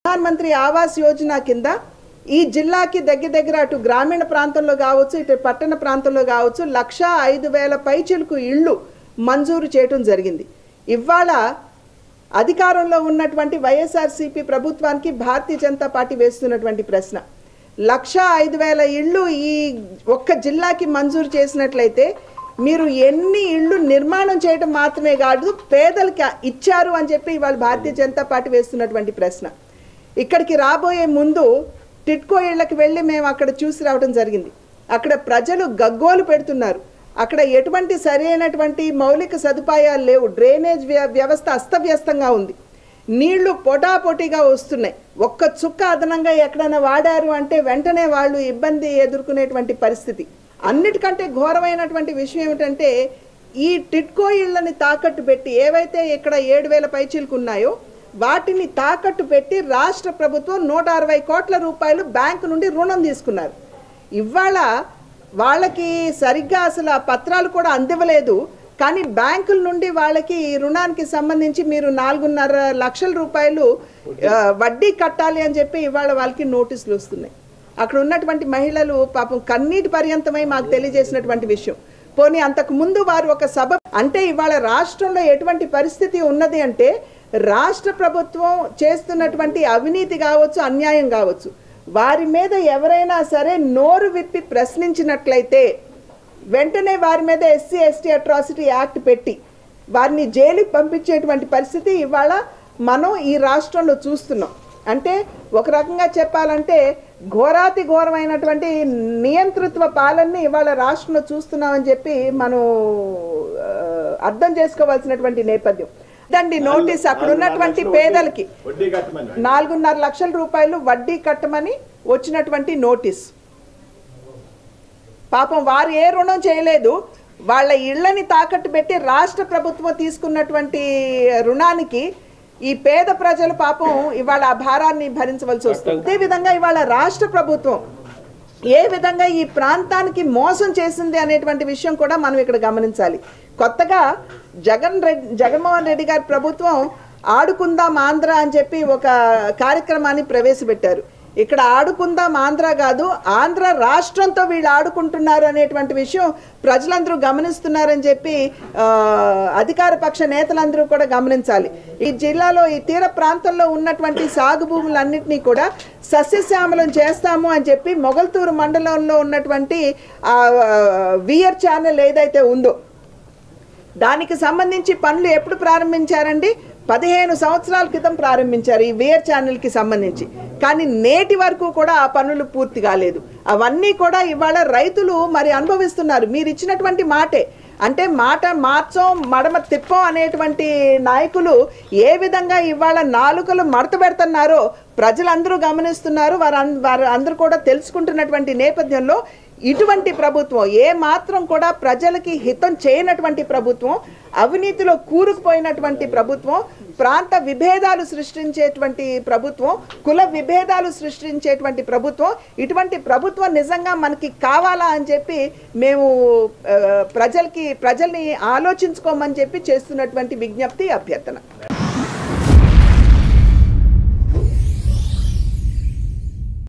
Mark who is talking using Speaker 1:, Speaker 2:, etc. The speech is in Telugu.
Speaker 1: ప్రధానమంత్రి ఆవాస్ యోజన కింద ఈ జిల్లాకి దగ్గర అటు గ్రామీణ ప్రాంతంలో కావచ్చు ఇటు పట్టణ ప్రాంతంలో కావచ్చు 1,05,000 పైచిలుకు ఇళ్ళు మంజూరు చేయడం జరిగింది. ఇవాళ అధికారంలో ఉన్నటువంటి వైఎస్ఆర్సీపీ ప్రభుత్వానికి భారతీయ జనతా పార్టీ వేస్తున్నటువంటి ప్రశ్న 1,05,000 ఇళ్ళు ఈ ఒక్క జిల్లాకి మంజూరు చేసినట్లయితే మీరు ఎన్ని ఇళ్ళు నిర్మాణం చేయడం మాత్రమే కాదు పేదలకి ఇచ్చారు అని చెప్పి ఇవాళ భారతీయ జనతా పార్టీ వేస్తున్నటువంటి ప్రశ్న. ఇక్కడికి రాబోయే ముందు టిట్కో ఇళ్ళకి వెళ్ళి మేము అక్కడ చూసి రావడం జరిగింది. అక్కడ ప్రజలు గగ్గోలు పెడుతున్నారు. అక్కడ ఎటువంటి సరైనటువంటి మౌలిక సదుపాయాలు లేవు. డ్రైనేజ్ వ్యవస్థ అస్తవ్యస్తంగా ఉంది. నీళ్లు పొటాపొటిగా వస్తున్నాయి. ఒక్క చుక్క అదనంగా ఎక్కడైనా వాడారు అంటే వెంటనే వాళ్ళు ఇబ్బంది ఎదుర్కొనేటువంటి పరిస్థితి. అన్నిటికంటే ఘోరమైనటువంటి విషయం ఏమిటంటే ఈ టిట్కో ఇళ్ళని తాకట్టు పెట్టి ఏవైతే ఇక్కడ 7,000 పైచీలకు ఉన్నాయో వాటిని తాకట్టు పెట్టి రాష్ట్ర ప్రభుత్వం 160 కోట్ల రూపాయలు బ్యాంకు నుండి రుణం తీసుకున్నారు. ఇవాళ వాళ్ళకి సరిగ్గా అసలు ఆ పత్రాలు కూడా అందివ్వలేదు. కానీ బ్యాంకుల నుండి వాళ్ళకి ఈ రుణానికి సంబంధించి మీరు 4.5 లక్షల రూపాయలు వడ్డీ కట్టాలి అని చెప్పి ఇవాళ వాళ్ళకి నోటీసులు వస్తున్నాయి. అక్కడ ఉన్నటువంటి మహిళలు పాపం కన్నీటి పర్యంతమై మాకు తెలియజేసినటువంటి విషయం. పోనీ అంతకు ముందు వారు ఒక సభ అంటే ఇవాళ రాష్ట్రంలో ఎటువంటి పరిస్థితి ఉన్నది అంటే రాష్ట్ర ప్రభుత్వం చేస్తున్నటువంటి అవినీతి కావచ్చు అన్యాయం కావచ్చు వారి మీద ఎవరైనా సరే నోరు విప్పి ప్రశ్నించినట్లయితే వెంటనే వారి మీద ఎస్సీ ఎస్టీ అట్రాసిటీ యాక్ట్ పెట్టి వారిని జైలుకి పంపించేటువంటి పరిస్థితి ఇవాళ మనం ఈ రాష్ట్రంలో చూస్తున్నాం. అంటే ఒక రకంగా చెప్పాలంటే ఘోరాతి ఘోరమైనటువంటి నియంతృత్వ పాలనని ఇవాళ రాష్ట్రంలో చూస్తున్నామని చెప్పి మనం అర్థం చేసుకోవాల్సినటువంటి నేపథ్యం. దండి నోటీస్ అక్కడ ఉన్నటువంటి పేదలకి 4.5 లక్షల రూపాయలు వడ్డీ కట్టమని వచ్చినటువంటి నోటీస్. పాపం వారు ఏ రుణం చేయలేదు. వాళ్ళ ఇళ్ళని తాకట్టు పెట్టి రాష్ట్ర ప్రభుత్వం తీసుకున్నటువంటి రుణానికి ఈ పేద ప్రజలు పాపం ఇవాళ ఆ భారాన్ని భరించవలసి వస్తుంది. అదేవిధంగా ఇవాళ రాష్ట్ర ప్రభుత్వం ఏ విధంగా ఈ ప్రాంతానికి మోసం చేసింది అనేటువంటి విషయం కూడా మనం ఇక్కడ గమనించాలి. కొత్తగా జగన్మోహన్ రెడ్డి గారి ప్రభుత్వం ఆడుకుందాం ఆంధ్ర అని చెప్పి ఒక కార్యక్రమాన్ని ప్రవేశపెట్టారు. ఇక్కడ ఆడుకుందాం ఆంధ్ర కాదు ఆంధ్ర రాష్ట్రంతో వీళ్ళు ఆడుకుంటున్నారు అనేటువంటి విషయం ప్రజలందరూ గమనిస్తున్నారని చెప్పి అధికార పక్ష నేతలందరూ కూడా గమనించాలి. ఈ జిల్లాలో ఈ తీర ప్రాంతంలో ఉన్నటువంటి సాగు భూములన్నింటినీ కూడా సస్యశ్యామలం చేస్తాము అని చెప్పి మొగల్తూరు మండలంలో ఉన్నటువంటి వియర్ ఛానల్ ఏదైతే ఉందో దానికి సంబంధించి పనులు ఎప్పుడు ప్రారంభించారండి? 15 సంవత్సరాల క్రితం ప్రారంభించారు ఈ వియర్ ఛానల్కి సంబంధించి. కానీ నేటి వరకు కూడా ఆ పనులు పూర్తి కాలేదు. అవన్నీ కూడా ఇవాళ రైతులు మరి అనుభవిస్తున్నారు. మీరు ఇచ్చినటువంటి మాటే అంటే మాట మార్చం మడమ తిప్పం అనేటువంటి నాయకులు ఏ విధంగా ఇవాళ నాలుకలు మడత పెడుతున్నారో ప్రజలందరూ గమనిస్తున్నారు. వారు అందరూ కూడా తెలుసుకుంటున్నటువంటి నేపథ్యంలో ఇటువంటి ప్రభుత్వం ఏ మాత్రం కూడా ప్రజలకి హితం చేయనటువంటి ప్రభుత్వం, అవినీతిలో కూరుకుపోయినటువంటి ప్రభుత్వం, ప్రాంత విభేదాలు సృష్టించేటువంటి ప్రభుత్వం, కుల విభేదాలు సృష్టించేటువంటి ప్రభుత్వం, ఇటువంటి ప్రభుత్వం నిజంగా మనకి కావాలా అని చెప్పి మేము ప్రజల్ని ఆలోచించుకోమని చెప్పి చేస్తున్నటువంటి విజ్ఞప్తి అభ్యర్థన.